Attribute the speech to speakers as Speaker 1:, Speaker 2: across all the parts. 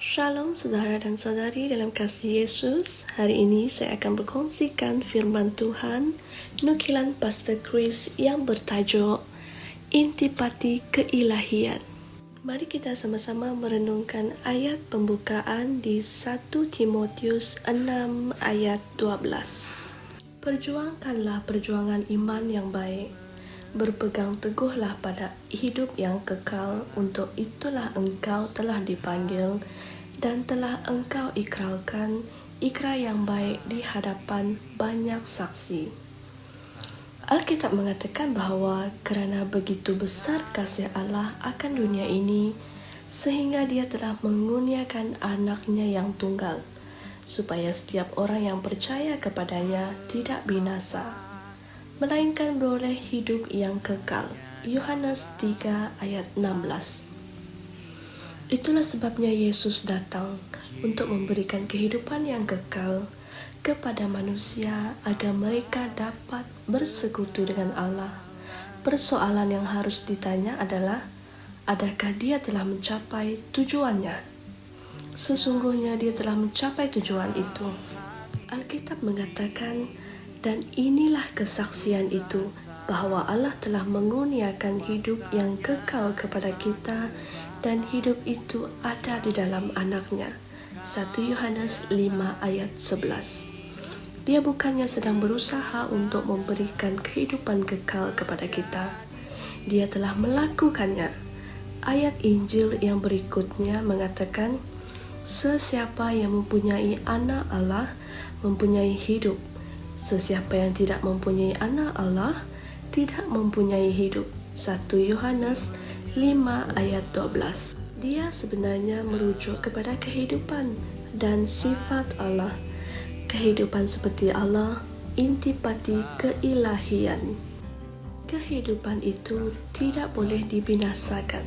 Speaker 1: Shalom saudara dan saudari dalam kasih Yesus. Hari ini saya akan berkongsikan firman Tuhan nukilan Pastor Chris yang bertajuk Intipati Keilahian. Mari kita sama-sama merenungkan ayat pembukaan di 1 Timotius 6 ayat 12. Perjuangkanlah perjuangan iman yang baik. Berpegang teguhlah pada hidup yang kekal, untuk itulah engkau telah dipanggil dan telah engkau ikrarkan ikrar yang baik di hadapan banyak saksi. Alkitab mengatakan bahwa kerana begitu besar kasih Allah akan dunia ini, sehingga dia telah mengurniakan anaknya yang tunggal, supaya setiap orang yang percaya kepadanya tidak binasa, melainkan beroleh hidup yang kekal. Yohanes 3 ayat 16. Itulah sebabnya Yesus datang untuk memberikan kehidupan yang kekal kepada manusia agar mereka dapat bersekutu dengan Allah. Persoalan yang harus ditanya adalah, adakah dia telah mencapai tujuannya? Sesungguhnya dia telah mencapai tujuan itu. Alkitab mengatakan, dan inilah kesaksian itu, bahwa Allah telah mengurniakan hidup yang kekal kepada kita, dan hidup itu ada di dalam anaknya. 1 Yohanes 5 ayat 11. Dia bukannya sedang berusaha untuk memberikan kehidupan kekal kepada kita. Dia telah melakukannya. Ayat Injil yang berikutnya mengatakan, sesiapa yang mempunyai anak Allah mempunyai hidup. Sesiapa yang tidak mempunyai anak Allah tidak mempunyai hidup. 1 Yohanes 5 ayat 12. Dia sebenarnya merujuk kepada kehidupan dan sifat Allah. Kehidupan seperti Allah, intipati keilahian. Kehidupan itu tidak boleh dibinasakan.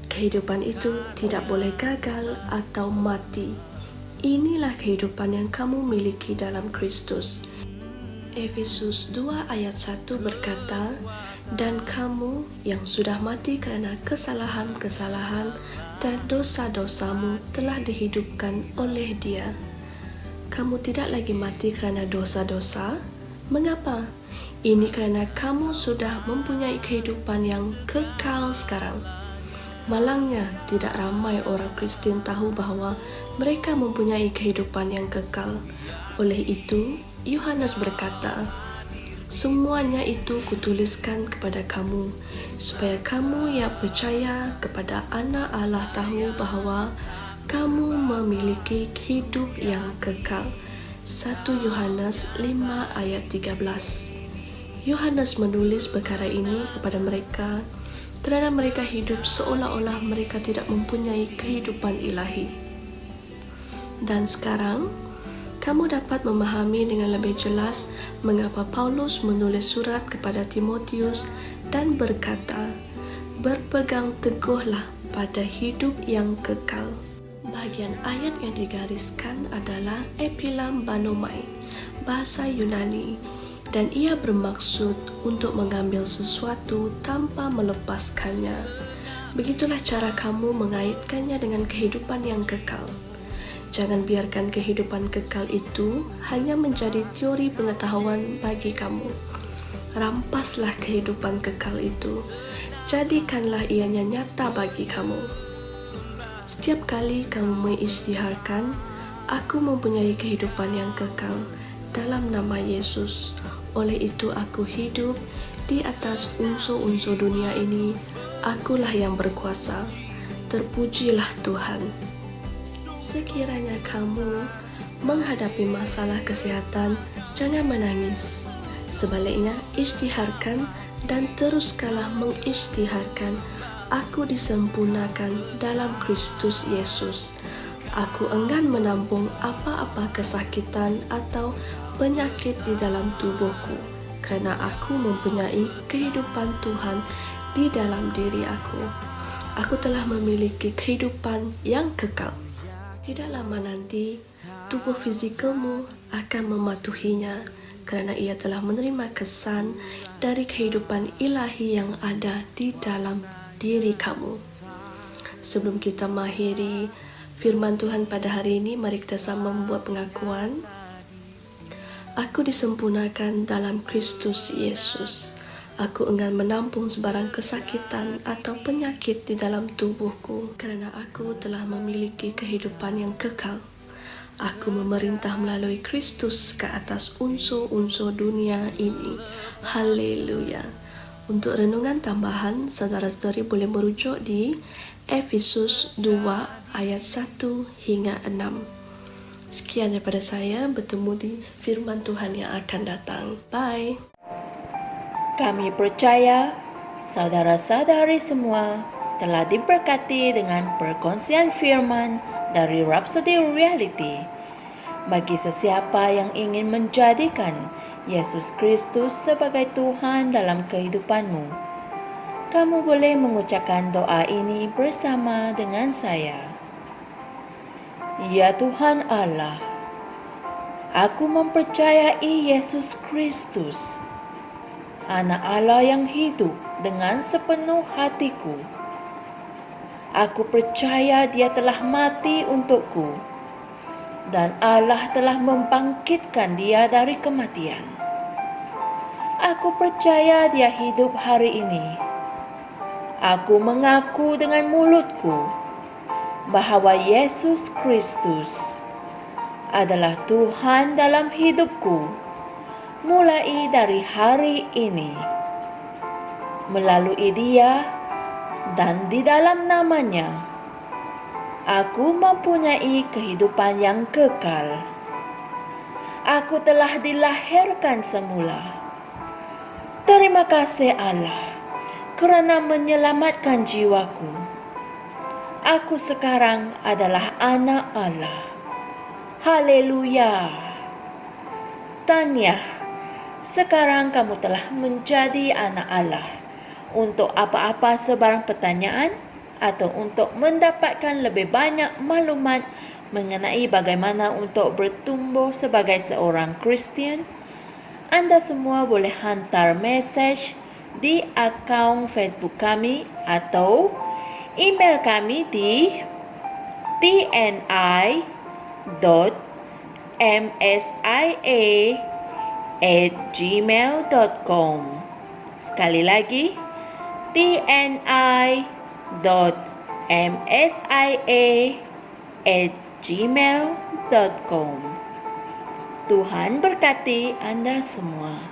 Speaker 1: Kehidupan itu tidak boleh gagal atau mati. Inilah kehidupan yang kamu miliki dalam Kristus. Efesus 2 ayat 1 berkata, dan kamu yang sudah mati kerana kesalahan-kesalahan dan dosa-dosamu telah dihidupkan oleh Dia. Kamu tidak lagi mati kerana dosa-dosa. Mengapa? Ini kerana kamu sudah mempunyai kehidupan yang kekal sekarang. Malangnya, tidak ramai orang Kristen tahu bahawa mereka mempunyai kehidupan yang kekal. Oleh itu, Yohanes berkata, semuanya itu kutuliskan kepada kamu, supaya kamu yang percaya kepada anak Allah tahu bahawa kamu memiliki hidup yang kekal. 1 Yohanes 5 ayat 13. Yohanes menulis perkara ini kepada mereka kerana mereka hidup seolah-olah mereka tidak mempunyai kehidupan ilahi. Dan sekarang, kamu dapat memahami dengan lebih jelas mengapa Paulus menulis surat kepada Timotius dan berkata, berpegang teguhlah pada hidup yang kekal. Bahagian ayat yang digariskan adalah epilambanomai, bahasa Yunani, dan ia bermaksud untuk mengambil sesuatu tanpa melepaskannya. Begitulah cara kamu mengaitkannya dengan kehidupan yang kekal. Jangan biarkan kehidupan kekal itu hanya menjadi teori pengetahuan bagi kamu. Rampaslah kehidupan kekal itu. Jadikanlah ianya nyata bagi kamu. Setiap kali kamu mengisytiharkan, aku mempunyai kehidupan yang kekal dalam nama Yesus. Oleh itu aku hidup di atas unsur-unsur dunia ini. Akulah yang berkuasa. Terpujilah Tuhan. Sekiranya kamu menghadapi masalah kesihatan, jangan menangis. Sebaliknya, isytiharkan dan teruskanlah mengisytiharkan. Aku disempurnakan dalam Kristus Yesus. Aku enggan menampung apa-apa kesakitan atau penyakit di dalam tubuhku, kerana aku mempunyai kehidupan Tuhan di dalam diri aku. Aku telah memiliki kehidupan yang kekal. Tidak lama nanti, tubuh fizikalmu akan mematuhinya, kerana ia telah menerima kesan dari kehidupan ilahi yang ada di dalam diri kamu. Sebelum kita mengakhiri Firman Tuhan pada hari ini, mari kita sama membuat pengakuan. Aku disempurnakan dalam Kristus Yesus. Aku enggan menampung sebarang kesakitan atau penyakit di dalam tubuhku, kerana aku telah memiliki kehidupan yang kekal. Aku memerintah melalui Kristus ke atas unsur-unsur dunia ini. Haleluya. Untuk renungan tambahan, saudara-saudari boleh merujuk di Efesus 2 ayat 1 hingga 6. Sekian daripada saya, bertemu di firman Tuhan yang akan datang. Bye.
Speaker 2: Kami percaya saudara-saudari semua telah diberkati dengan perkongsian firman dari Rhapsody Reality. Bagi sesiapa yang ingin menjadikan Yesus Kristus sebagai Tuhan dalam kehidupanmu, kamu boleh mengucapkan doa ini bersama dengan saya. Ya Tuhan Allah, aku mempercayai Yesus Kristus, Anak Allah yang hidup dengan sepenuh hatiku. Aku percaya Dia telah mati untukku dan Allah telah membangkitkan Dia dari kematian. Aku percaya Dia hidup hari ini. Aku mengaku dengan mulutku bahawa Yesus Kristus adalah Tuhan dalam hidupku mulai dari hari ini. Melalui Dia dan di dalam nama-Nya, aku mempunyai kehidupan yang kekal. Aku telah dilahirkan semula. Terima kasih Allah kerana menyelamatkan jiwaku. Aku sekarang adalah anak Allah. Haleluya. Tahniah, sekarang kamu telah menjadi anak Allah. Untuk apa-apa sebarang pertanyaan atau untuk mendapatkan lebih banyak maklumat mengenai bagaimana untuk bertumbuh sebagai seorang Kristian, anda semua boleh hantar mesej di akaun Facebook kami atau email kami di tni.msia@gmail.com. Sekali lagi, tni.msia@gmail.com. Tuhan berkati Anda semua.